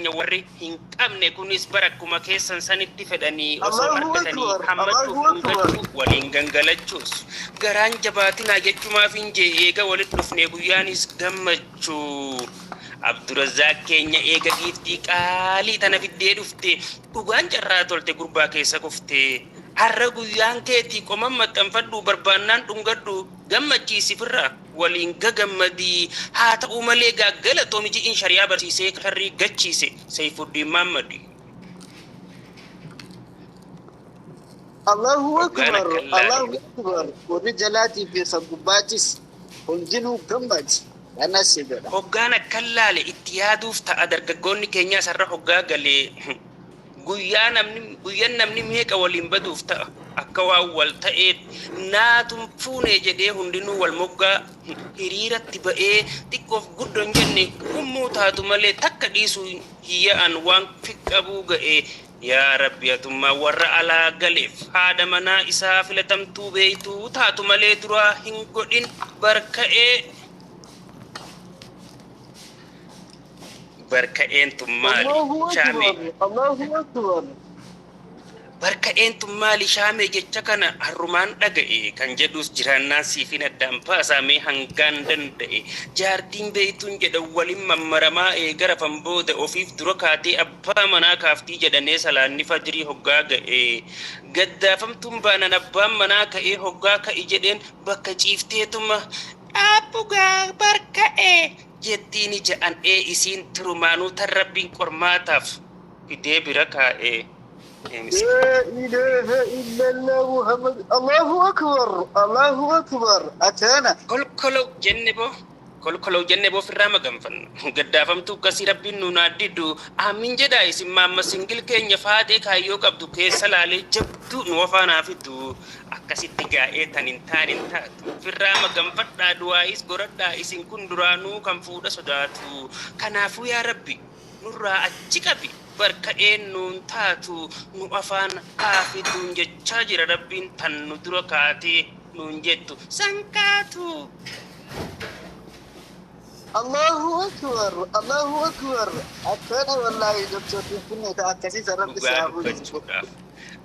keenya warri hin qabne kunis barakkuma keessan sanitti fedhanii osoo argatanii hammachuuf dhungachuu waliin gangalachuus garaan jabaatinaa jechumaaf hin jee eega walitti dhufne guyyaanis gammachuu Abdurazzaq keenya eega giiftii qaalii tana fiddee dhufte dhugaan carraa tolte gurbaa keessa kufte har'a guyyaan keetii qoman maxxanfadhu barbaannaan dhungadhu gammachiisifirra waliin gagammadii haa ta'u malee gaggala toomijiin shari'aa barsiisee karrii gachiise Saifuddin Mahammadi. Allahu akbar Allahu akbar wajjalati fi sabbatis hundinuu gammadi ana sigada hoggaana kallaale itti yaaduuf ta'a dargaggoonni keenya sarra hoggaa galee guyyaan namni meeqa waliin baduuf ta'a akka waan wal ta'ee naatum fuune jedhee hundinuu wal moggaa hiriiratti ba'ee xiqqoof guddoon jenne gummuu taatu malee takka dhiisuu hiyya'an waan fiqqabuu ga'ee yaa rabbi atummaa warra alaa galeef haadha manaa isaa filatamtuu beeytuu taatu malee duraa hin godhin barka'ee barka'eentum maali shaamee Allahu akbar barka'eentum maali shaamee jecha kana harrumaan dhaga'e kan jedhus jiraannaan siifin addaan baasamee hangaan danda'e jaartiin beeytuun jedha waliin mammaramaa eegara booda ofiif dura kaatee abbaa manaa kaaftii jedhanee salaanni fajrii hoggaa ga'e gaddaafamtuun baanan abbaan manaa ka'ee hoggaa ka'i jedheen bakka ciifteetuma dhaabbugaa barka'e jettiin ja'an isiin turumaanuu tan rabbiin qormaataaf fidee bira kaa'ee لا إله إلا الله محمد الله أكبر أتانا كل جنبه في الرامة جنفن قدافمتو كسي ربي نناددو آمين جدا اسم ماما سنجل كين يفاتك هايو قبدو كيسا لالي جبدو نوفانا فيدو أكسي تقائي تانين تاتو في الرامة جنفن دادوايس قرد اسم كندرانو كم فودا صداتو كنافو يا ربي نورا أجيكابي barka'een nuun taatu nu afaan aafiduun jechaa jira rabbiin tan nu dura kaatee nuun jettu sankaatu. Allahu akbar akkana wallahi doktor Finfinnee akkasiisa rabbi saabuudha.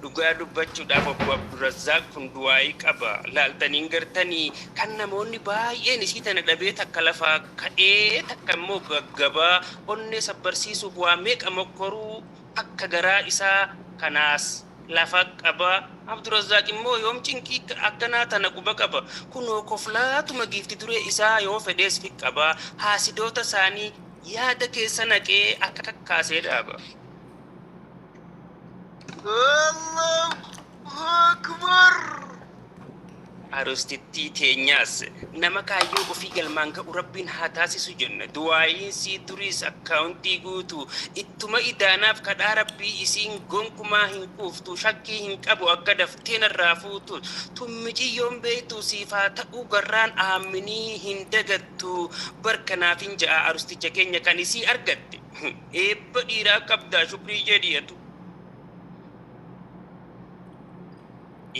Dhugaa dubbachuudhaaf obbo Abdurazzaq kun du'aayii qaba laaltaniin gartanii kan namoonni baay'een isii tana dhabee takka lafaa ka'ee takka immoo gaggabaa onnee sabbarsiisuuf waa meeqa mokkoruu akka garaa isaa kanaas lafa qaba Abdurazzaq immoo yoom cinkii akkanaa tana quba qaba kunoo koflaatuma giifti duree isaa yoo fedhees fi qaba haasidoota isaanii yaada keessa naqee akka kakkaasee dhaaba. Allahu akbar Arustiti teenyaas nama kaayyoo ofii galmaan ga'u rabbiin haa taasisu jenna du'aayiin sii duris akkaawuntii guutu ittuma idaanaaf kadhaa rabbii isiin gonkumaa hin quuftu shakkii hin qabu akka dafteen irraa fuutu tummiciyyoon beeytu siifaa ta'uu garraan aaminii hin dagattu barkanaaf hin ja'a arusticha keenya kan isii argatte eebba dhiiraa qabdaa shukrii jedhiyatu.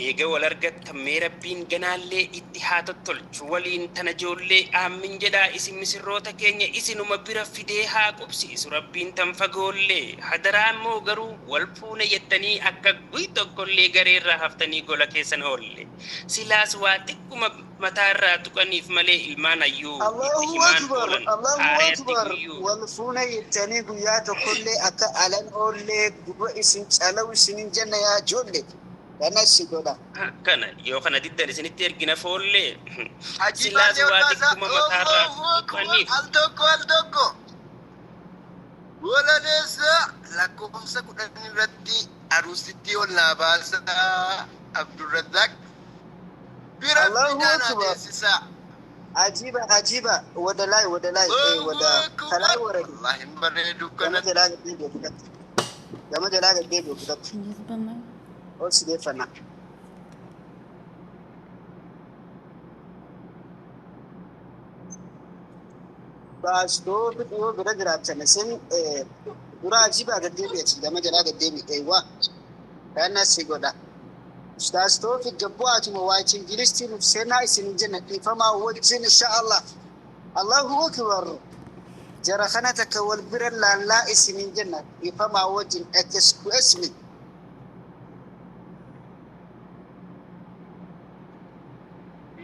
Eega wal argattamee rabbiin ganaallee itti haa tottolchu waliin tana ijoollee aamin jedhaa isin misirroota keenya isinuma bira fidee haa qubsiisu rabbiin tan fagoollee hadaraa immoo garuu wal fuune jettanii akka guy tokkollee gareerraa haftanii gola keessan oolle silaas waa xiqquma mataarraa tuqaniif malee ilmaan ayyuu itti himaan oolan aareetti wal fuune jettanii guyyaa tokkollee akka alan oollee gurra isin calawu isinin jenna yaa ijoollee. Kanasi goda. Kana yoo kana diddan isinitti ergina foollee silaas waa xiqquma mataarraa tuqaniif. Al tokko. Wala desa lakkoofsa kudhan irratti arusitti ollaa baasa Abdurazzaq. Bira bidana deesisa. Ajiba wadalai wada talai waradi. Wallahi bareedu kana gama jalaa gaddeebi'u fudhatu. Osi defana. Bas do video bira jiraachana sen dura ajiba gaddeebi'u gama jalaa gaddeebi'u eewa kana sigoda. Ustaz to fi gabbu'atuma waacin gilistiin sena isin janna ifama wajin insha Allah. Allahu akbar. جرى خناتك والبر لا اسمين جنة يفهم وجن اكسكو اسمي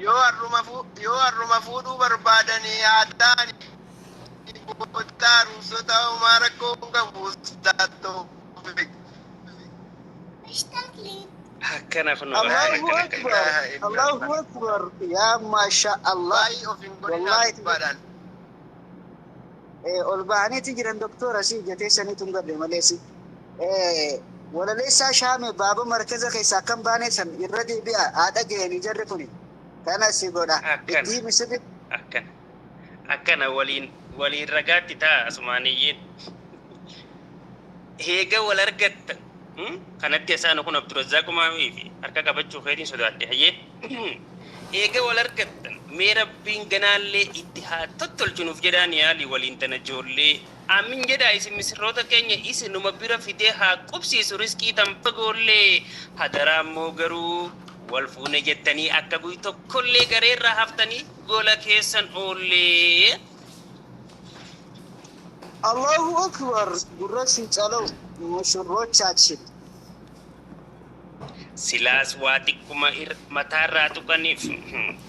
yoo harruma fuudhuu barbaadanii yaadaan booddaan uffata homaa rakkoo qabu ustaatoo akkana funu الله أكبر الله أكبر يا ما شاء الله baay'ee of hin godhin والله abbaadhaan والباني تجي الدكتور سي جتي سني تنقل ماليسي ولا ليس شامي بابا مركز خيسا كم باني سن يردي بيا هذا جاني جركوني كان سيقولا أكن. دي مسبب akkana waliin ragaatti ta'a asumaaniyyiin heega wal argattan kanatti isaan kun Abdurrazzaaq Umaamii fi harka qabachuu feetiin sodaadhe hayyee heega wal argattan mee rabbiin ganaallee itti haa tottolchinuuf jedhaan yaali waliin tana ijoollee amin jedhaa isin misirroota keenya isinuma bira fidee haa qubsiisu riskii tan fagoollee hadaraa immoo garuu wal fuune jettanii akka guyi tokkollee gareerraa haftanii gola keessan oollee الله أكبر قرصي تلو مشروع تشاتشي silaas waa xiqquma mataarraa tuqaniif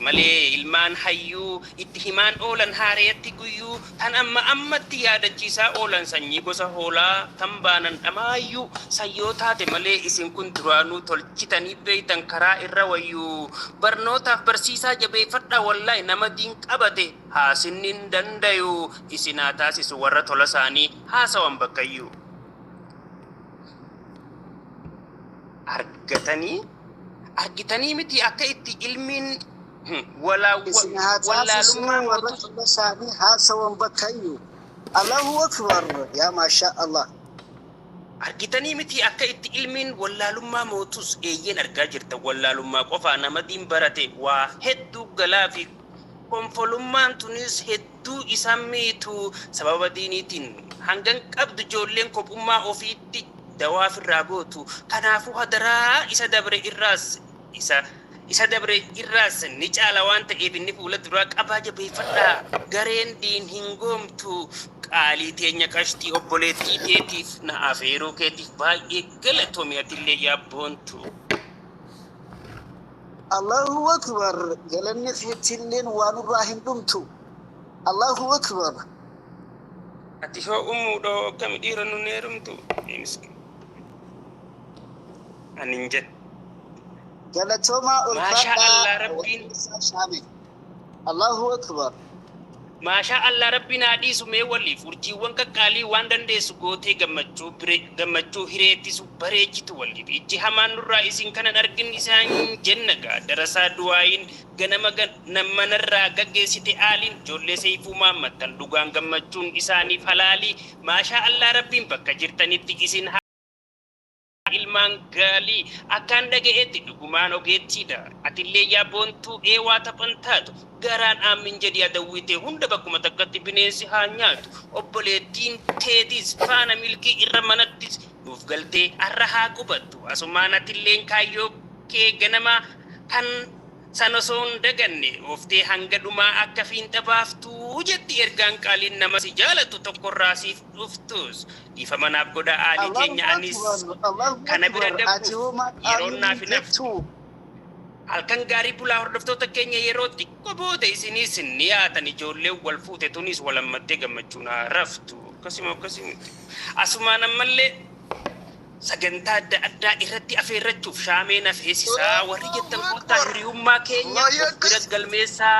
malee ilmaan hayyuu itti himaan oolan haareetti guyyuu tan ammatti yaadachiisaa oolan sanyii gosa hoolaa tan baanan dhamaayyuu sayyoo taate malee isin kun duraanuu tolchitanii beeytan karaa irra wayyuu barnootaaf barsiisaa jabeeffadha wallahi nama diin qabate haasinnin dandayu isinaa taasisu warra tola isaanii haasawan bakkayyuu argitanii miti akka itti ilmiin wallaalummaa warra saani haasawan bakkayyuu Allahu Akbar ya ma sha Allah argitanii miti akka itti ilmiin wallaalummaa mootus eeyyeen argaa jirta wallaalummaa qofaa nama diin barate waa hedduu galaa fi konfolummaan tunis hedduu isaan miitu sababa diiniitiin hangan qabdu ijoolleen kophummaa ofiitti dawaaf irraa gootu kanaafuu hadaraa isa dabre irraas ni caala waan ta'eef inni fuula duraa qabaa jabeeffadhaa gareen diin hin goomtu qaalii teenya qashtii obboleettii teetiif na afeeroo keetiif baay'ee galatoomi atillee yaabboontu Allahu Akbar galanni fiitilleen waan irraa hin dhumtu Allahu Akbar ati hoo umuudhoo akkami dhiira nu neerumtu miski aninjet galatoma Masha Allah Rabbiin Allahu Akbar Masha Allah Rabbiin haadhiisu mee waliif urjiiwwan qaqqaalii waan dandeessu gootee gammachuu hireettisu bareechitu waliif ijji hamaan nurraa isin kanan argin isaan jennagaa darasaa du'aayin ganama manarraa gaggeessite aaliin ijoollee Seifuu Maammattan dhugaan gammachuun isaaniif halaalii Masha Allah Rabbiin bakka jirtanitti isin ilmaan gaalii akkaan dhaga'eetti dhugumaan ogeettiidha atillee yaabboontuu eewaa taphan taatu garaan aamin jedhi adawwite hunda bakkuma takkatti bineensi haa nyaatu obboleettiin teetis faana milkii irra manattis nuuf galtee arra haa qubattu asumaan atilleen kaayyoo kee ganama kan sanosoon daganne oftee hanga dhumaa akka fiinxa baaftuu jetti ergaan qaaliin nama si jaalatu tokkorraa siif dhuftus dhiifa manaaf godha aalii keenya anis kana bira dabbuuf yeroon naaf hinaftu halkan gaarii bulaa hordoftoota keenya yeroo xiqqoo booda isinis ni dhiyaatan ijoollee wal fuute tunis walammattee gammachuun haa raftu akkasuma asumaan ammallee sagantaa adda addaa irratti afeerrachuuf shaamee nafeesisaa warri jettan koottaa hiriyummaa keenya biras galmeessaa